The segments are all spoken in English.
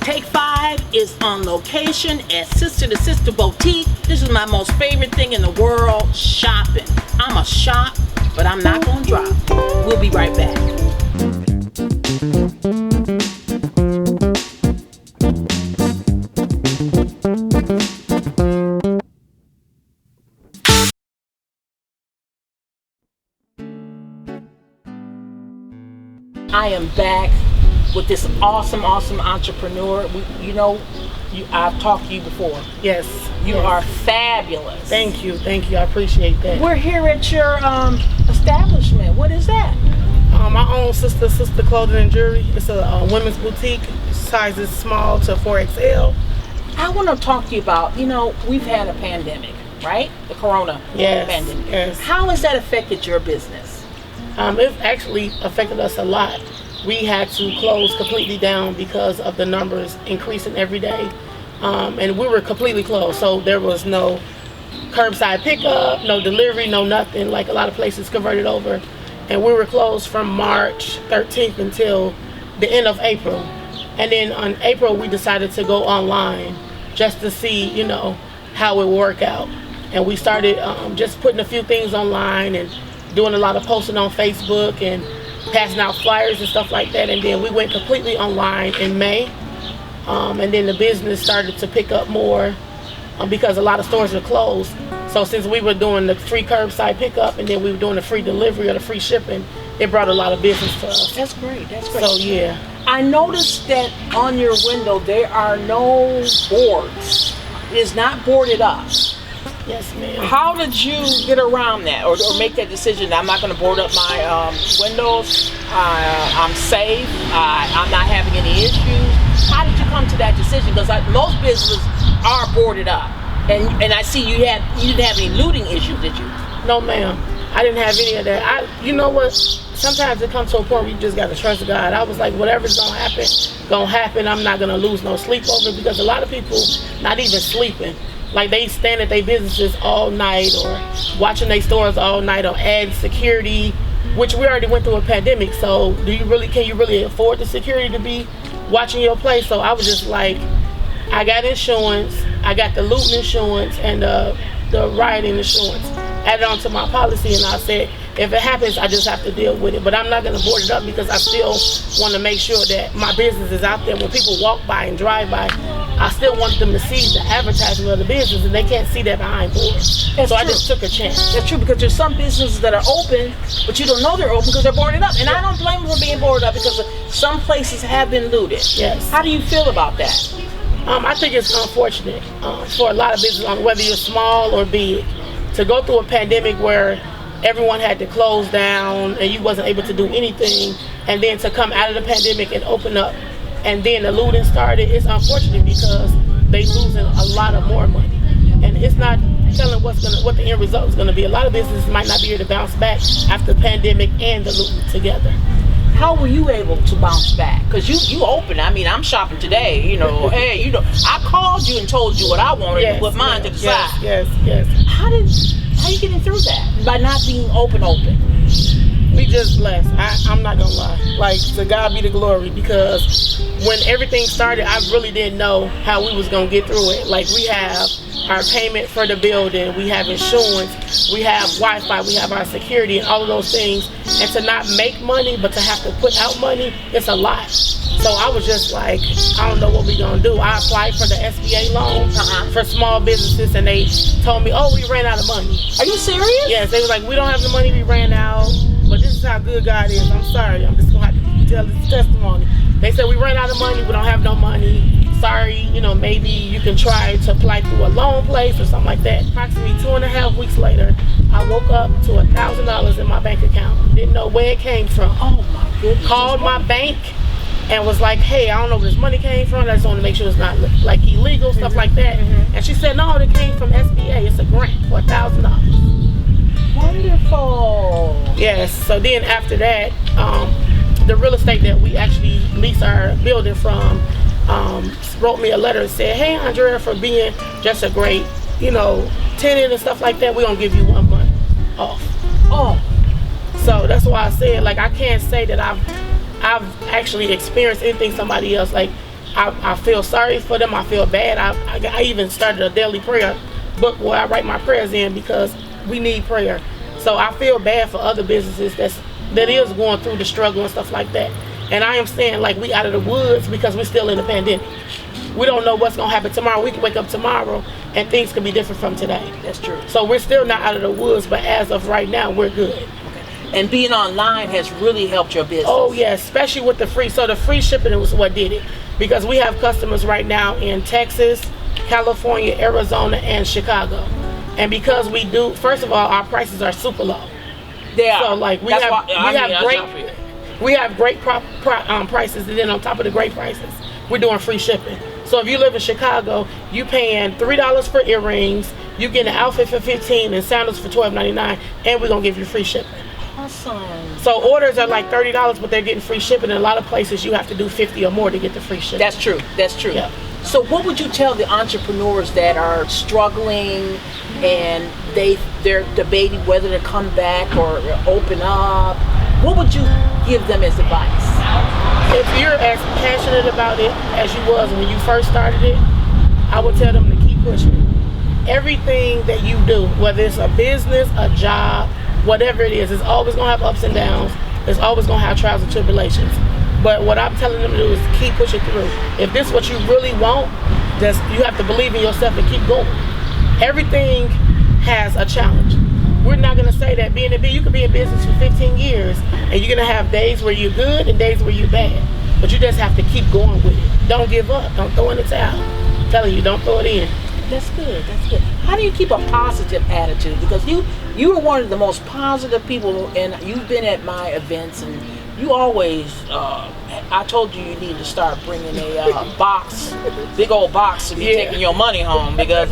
Take 5 is on location at SistaSista Boutique. This is my most favorite thing in the world, shopping. I'm a shop, but I'm not gonna drop. We'll be right back. I am back with this awesome entrepreneur. I've talked to you before. Yes. You are fabulous. Thank you. I appreciate that. We're here at your establishment. What is that? My own SistaSista clothing and jewelry. It's a women's boutique, sizes small to 4XL. I want to talk to you about, we've had a pandemic, right? The corona pandemic. Yes. How has that affected your business? It actually affected us a lot. We had to close completely down because of the numbers increasing every day. And we were completely closed. So there was no curbside pickup, no delivery, no nothing. Like a lot of places converted over. And we were closed from March 13th until the end of April. And then on April, we decided to go online just to see, how it would work out. And we started just putting a few things online and doing a lot of posting on Facebook and passing out flyers and stuff like that. And then we went completely online in May. And then the business started to pick up more because a lot of stores were closed. So since we were doing the free curbside pickup and then we were doing the free delivery or the free shipping, it brought a lot of business to us. That's great. So yeah. I noticed that on your window there are no boards. It is not boarded up. Yes, ma'am. How did you get around that or make that decision? I'm not going to board up my windows. I'm safe. I'm not having any issues. How did you come to that decision? Because most businesses are boarded up, and I see you didn't have any looting issues, did you? No, ma'am. I didn't have any of that. You know what? Sometimes it comes to a point where you just got to trust God. I was like, whatever's going to happen. I'm not going to lose no sleep over it because a lot of people not even sleeping. Like they stand at their businesses all night or watching their stores all night or adding security, which we already went through a pandemic. So can you really afford the security to be watching your place? So I was just like, I got insurance, I got the looting insurance and the rioting insurance added onto my policy, and I said, if it happens, I just have to deal with it. But I'm not going to board it up because I still want to make sure that my business is out there. When people walk by and drive by, I still want them to see the advertisement of the business, and they can't see that behind boards. So I just took a chance. That's true, because there's some businesses that are open, but you don't know they're open because they're boarded up. And I don't blame them for being boarded up because some places have been looted. Yes. How do you feel about that? I think it's unfortunate for a lot of business, whether you're small or big, to go through a pandemic where everyone had to close down and you wasn't able to do anything, and then to come out of the pandemic and open up and then the looting started. It's unfortunate because they losing a lot of more money, and it's not telling what the end result is going to be. A lot of businesses might not be able to bounce back after the pandemic and the looting together. How were you able to bounce back? Because you open. I mean, I'm shopping today. Hey, I called you and told you what I wanted to put mine to the side. Yes. How you getting through that? By not being open? We just blessed. I'm not gonna lie. Like, to God be the glory, because when everything started, I really didn't know how we was gonna get through it. Like, we have our payment for the building, we have insurance, we have Wi-Fi, we have our security and all of those things. And to not make money, but to have to put out money, it's a lot. So I was just like, I don't know what we're gonna do. I applied for the SBA loan for small businesses, and they told me, oh, we ran out of money. Are you serious? Yes, they were like, we don't have the money, we ran out. But this is how good God is. I'm sorry, I'm just gonna have to tell this testimony. They said, we ran out of money, we don't have no money. Sorry, maybe you can try to apply through a loan place or something like that. Approximately 2.5 weeks later, I woke up to $1,000 in my bank account. Didn't know where it came from. Oh my goodness. Called my bank and was like, hey, I don't know where this money came from. I just want to make sure it's not like illegal, stuff like that. And she said, no, it came from SBA. It's a grant for $1,000. Wonderful. Yes, so then after that, the real estate that we actually lease our building from wrote me a letter and said, hey, Andrea, for being just a great, tenant and stuff like that, we're going to give you 1 month off. Oh. So that's why I said, like, I can't say that I've actually experienced anything somebody else. Like, I feel sorry for them. I feel bad. I even started a daily prayer book where I write my prayers in because we need prayer. So I feel bad for other businesses that is going through the struggle and stuff like that. And I am saying, like, we out of the woods because we're still in the pandemic. We don't know what's gonna happen tomorrow. We can wake up tomorrow and things can be different from today. That's true. So we're still not out of the woods, but as of right now, we're good. Okay. And being online has really helped your business. Oh yeah, especially with the free. So the free shipping was what did it, because we have customers right now in Texas, California, Arizona, and Chicago. And because we do, first of all, our prices are super low. They are. So like we have great prices, and then on top of the great prices, we're doing free shipping. So if you live in Chicago, you paying $3 for earrings, you get an outfit for $15 and sandals for $12.99, and we're gonna give you free shipping. Awesome. So orders are like $30, but they're getting free shipping. In a lot of places, you have to do $50 or more to get the free shipping. That's true. That's true. Yeah. So what would you tell the entrepreneurs that are struggling and they're debating whether to come back or open up? What would you give them as advice? If you're as passionate about it as you was when you first started it, I would tell them to keep pushing. Everything that you do, whether it's a business, a job, whatever it is, it's always gonna have ups and downs. It's always gonna have trials and tribulations. But what I'm telling them to do is keep pushing through. If this is what you really want, you have to believe in yourself and keep going. Everything has a challenge. We're not gonna say that you could be in business for 15 years and you're gonna have days where you're good and days where you're bad. But you just have to keep going with it. Don't give up. Don't throw in the towel. I'm telling you, don't throw it in. That's good. That's good. How do you keep a positive attitude? Because you are one of the most positive people, and you've been at my events, and you always. I told you need to start bringing a box, big old box, to be taking your money home, because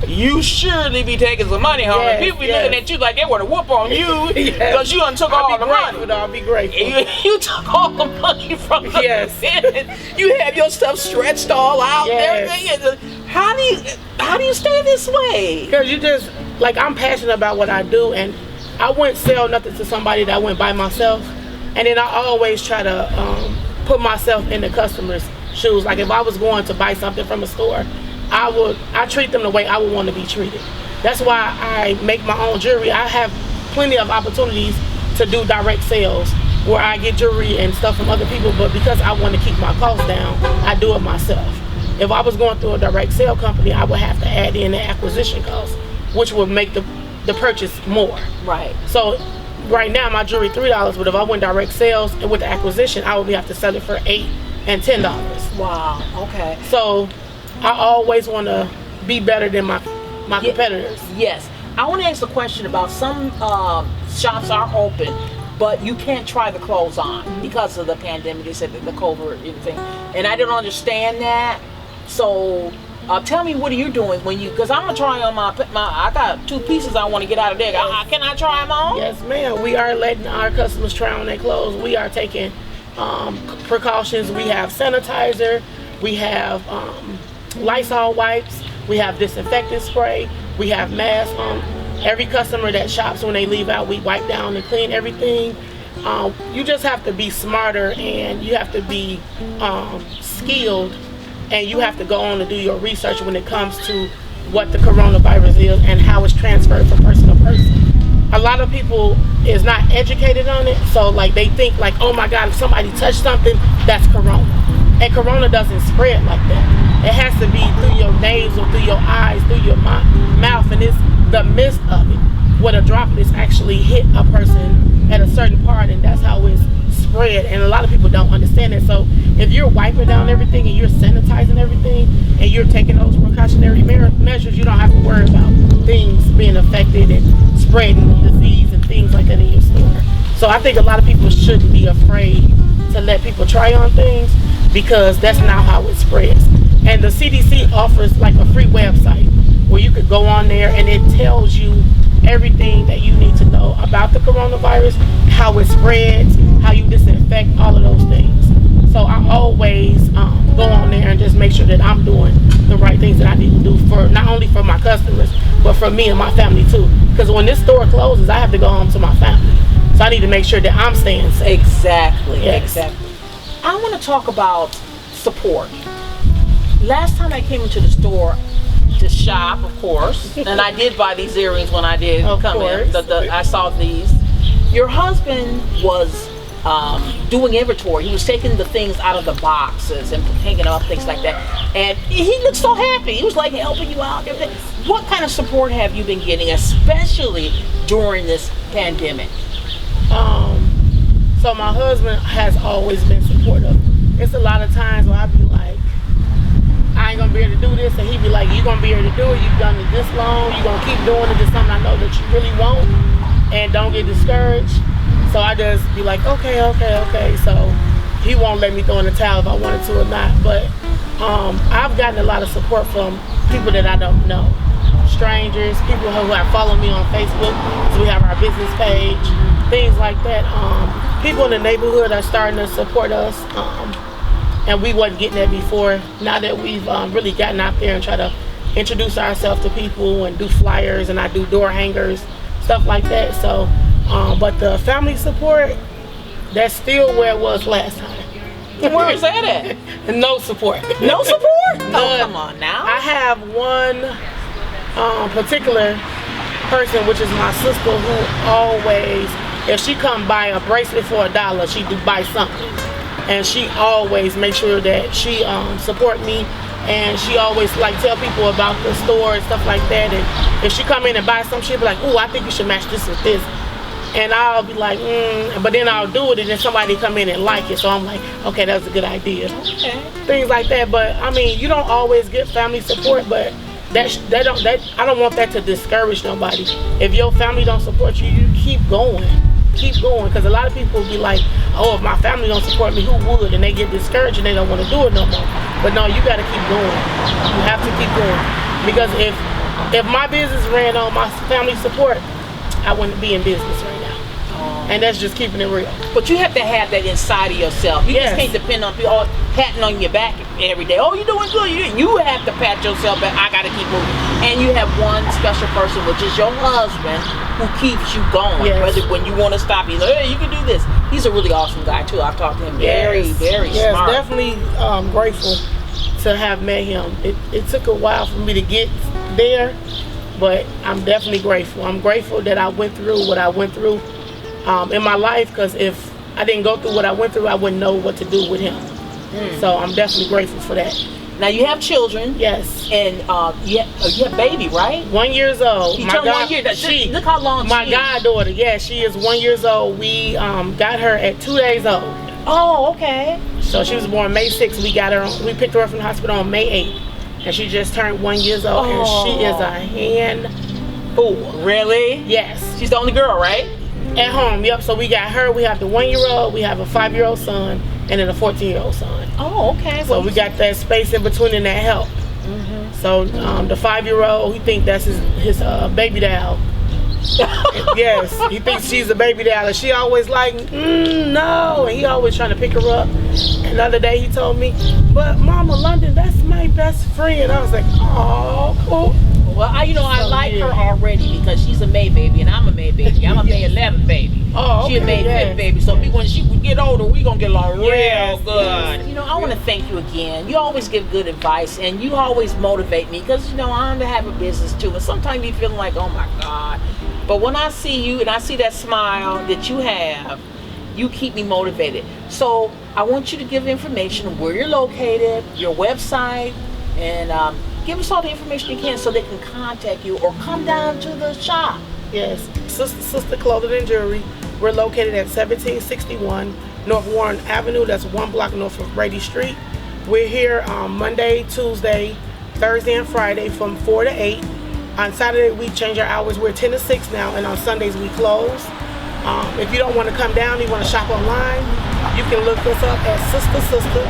you surely be taking some money home, and people be looking at you like they want to whoop on you because you done took all the money. I'll be grateful. You took all the money from the event. You have your stuff stretched all out and everything. How do you stay this way? Because you just, like, I'm passionate about what I do, and I wouldn't sell nothing to somebody that I went by myself. And then I always try to put myself in the customer's shoes. Like if I was going to buy something from a store, I treat them the way I would want to be treated. That's why I make my own jewelry. I have plenty of opportunities to do direct sales where I get jewelry and stuff from other people, but because I want to keep my costs down, I do it myself. If I was going through a direct sale company, I would have to add in the acquisition cost, which would make the purchase more. Right. So right now my jewelry $3, but if I went direct sales and with the acquisition, I would have to sell it for $8 and $10. Wow. Okay. So I always want to be better than my competitors. Yes. I want to ask a question about some shops are open, but you can't try the clothes on because of the pandemic. They said that the COVID thing, and I don't understand that. So tell me, what are you doing when because I'm gonna try on my I got 2 pieces I want to get out of there. Can I try them on? Yes, ma'am. We are letting our customers try on their clothes. We are taking precautions. We have sanitizer. We have Lysol wipes. We have disinfectant spray. We have masks. Every customer that shops, when they leave out, we wipe down and clean everything. You just have to be smarter, and you have to be skilled. And you have to go on and do your research when it comes to what the coronavirus is and how it's transferred from person to person. A lot of people is not educated on it, so like they think like, oh my God, if somebody touched something, that's corona. And corona doesn't spread like that. It has to be through your nasal, through your eyes, through your mouth, and it's the mist of it where the droplets actually hit a person at a certain part, and that's how it's spread. And a lot of people don't understand it. So if you're wiping down everything and you're sanitizing everything and you're taking those precautionary measures, you don't have to worry about things being affected and spreading disease and things like that in your store. So I think a lot of people shouldn't be afraid to let people try on things, because that's not how it spreads. And the CDC offers like a free website where you could go on there and it tells you everything that you need to know about the coronavirus, how it spreads, how you disinfect, all of those things. So I always go on there and just make sure that I'm doing the right things that I need to do, for not only for my customers, but for me and my family too. Because when this store closes, I have to go home to my family. So I need to make sure that I'm staying safe. Exactly. Yes. Exactly. I want to talk about support. last time I came into the store to shop, of course, and I did buy these earrings when I did come in. I saw these. Your husband was doing inventory. He was taking the things out of the boxes and hanging up things like that. And he looked so happy. He was like helping you out. Everything. What kind of support have you been getting, especially during this pandemic? So my husband has always been supportive. It's a lot of times where I'd be like, I ain't gonna be able to do this, and he'd be like, you gonna be able to do it, you've done it this long, you gonna keep doing it, it's something I know that you really won't, and don't get discouraged. So I just be like, okay. So he won't let me throw in the towel if I wanted to or not. But I've gotten a lot of support from people that I don't know. Strangers, people who have followed me on Facebook, so we have our business page, things like that. People in the neighborhood are starting to support us, and we wasn't getting that before. Now that we've really gotten out there and try to introduce ourselves to people and do flyers, and I do door hangers, stuff like that. So, but the family support, that's still where it was last time. Where is that at? No support. No support? Oh, come on now. I have one particular person, which is my sister, who always, if she come buy a bracelet for $1, she do buy something, and she always make sure that she support me, and she always like tell people about the store and stuff like that. And if she come in and buy something, she'll be like, "Ooh, I think you should match this with this," and I'll be like, but then I'll do it, and then somebody come in and like it, so I'm like, okay, that was a good idea. Okay. Things like that. But I mean, you don't always get family support, but I don't want that to discourage nobody. If your family don't support you, you keep going, because a lot of people will be like, oh, if my family don't support me, who would? And they get discouraged and they don't want to do it no more. But no, you got to keep going. You have to keep going, because if my business ran on my family support, I wouldn't be in business right now. And that's just keeping it real. But you have to have that inside of yourself. You just can't depend on people patting on your back every day. Oh, you're doing good. You have to pat yourself back. I got to keep moving. And you have one special person, which is your husband, who keeps you going. Yes. Whether when you want to stop, he's like, hey, you can do this. He's a really awesome guy too. I've talked to him. Very smart. Yes, definitely grateful to have met him. It took a while for me to get there, but I'm definitely grateful. I'm grateful that I went through what I went through in my life, because if I didn't go through what I went through, I wouldn't know what to do with him. So I'm definitely grateful for that. Now you have children. Yes. And you have a baby, right? 1 year old. You turned 1 year. Look how long my goddaughter, she is 1 year old. We got her at 2 days old. Oh, okay. So she was born May 6th. We picked her up from the hospital on May 8th. And she just turned 1 year old, and she is a handful. Really? Yes. She's the only girl, right? At home, yep. So we got her. We have the 1 year old. We have a 5-year-old son, and then a 14-year-old son. Oh, okay. So we got that space in between, and that helped. So the 5-year-old, he think that's his baby doll. Yes, he thinks she's a baby doll, and she always like, no, and he always trying to pick her up. And the other day he told me, but Mama London, that's my best friend. I was like, oh, cool. Well, I like her already, because she's a May baby and I'm a May baby. I'm a May 11 baby. Oh, okay. She a May 5th baby. So when she get older, we gonna get along real good. I want to thank you again. You always give good advice, and you always motivate me, because I'm to have a business too. And sometimes you feel like, oh my God. But when I see you and I see that smile that you have, you keep me motivated. So I want you to give information of where you're located, your website, and give us all the information you can so they can contact you or come down to the shop. Yes, SistaSista Clothing and Jewelry. We're located at 1761 North Warren Avenue. That's 1 block north of Brady Street. We're here Monday, Tuesday, Thursday, and Friday from 4 to 8. On Saturday, we change our hours. We're 10 to 6 now, and on Sundays, we close. If you don't want to come down, you want to shop online, you can look us up at SistaSista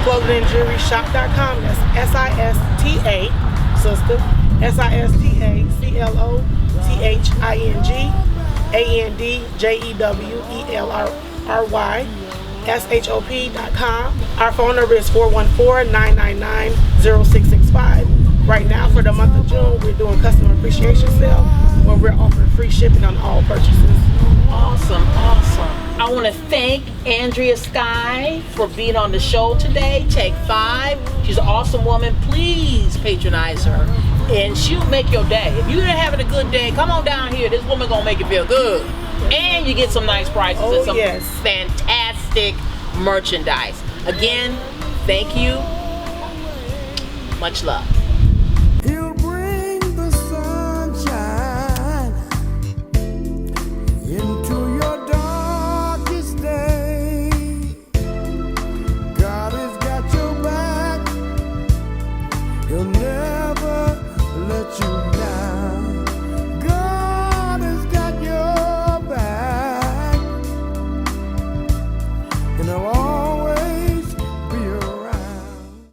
Clothing and Jewelry Shop.com. That's SISTA, Sister, SISTACLOTHINGANDJEWELRY.shop.com. Our phone number is 414-999-0665. Right now, for the month of June, we're doing customer appreciation sale, where we're offering free shipping on all purchases. Awesome. I want to thank Andrea Skys for being on the show today. Take 5. She's an awesome woman. Please patronize her, and she'll make your day. If you're having a good day, come on down here. This woman gonna make you feel good, and you get some nice prices and some fantastic merchandise. Again, thank you. Much love.